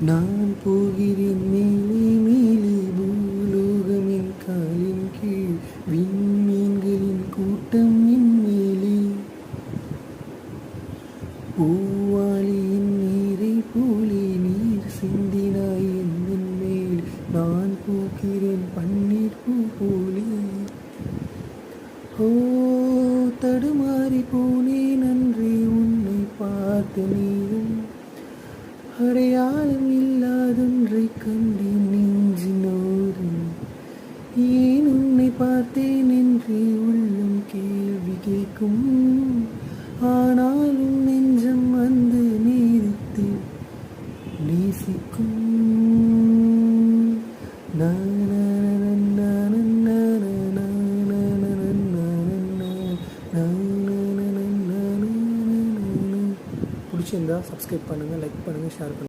நான் போகிறேன் மேலே மேலே பூலோகமின் காலின் கீழ் விண்மீன்களின் கூட்டம் என் மேலே பூவாளியின் நீரை போலே நீர் சிந்தினாய் என் மேல் நான் போகிறேன் பன்னீர் பூ போலே ஓ தடுமாறி போனேன் அன்றே உன்னை பார்த்த நேரம் அடையாளம் இல்லாதொன்றை கண்டேன் நெஞ்சினோடு ஏன் உன்னை பார்த்தேன் என்று உள்ளம் கேள்வி கேட்கும் ஆனாலும் நெஞ்சம் அந்த நேரத்தில் நேசிக்கும் பிடிச்சிருந்தா சப்ஸ்கிரைப் பண்ணுங்கள், லைக் பண்ணுங்கள், ஷேர் பண்ணுங்கள்.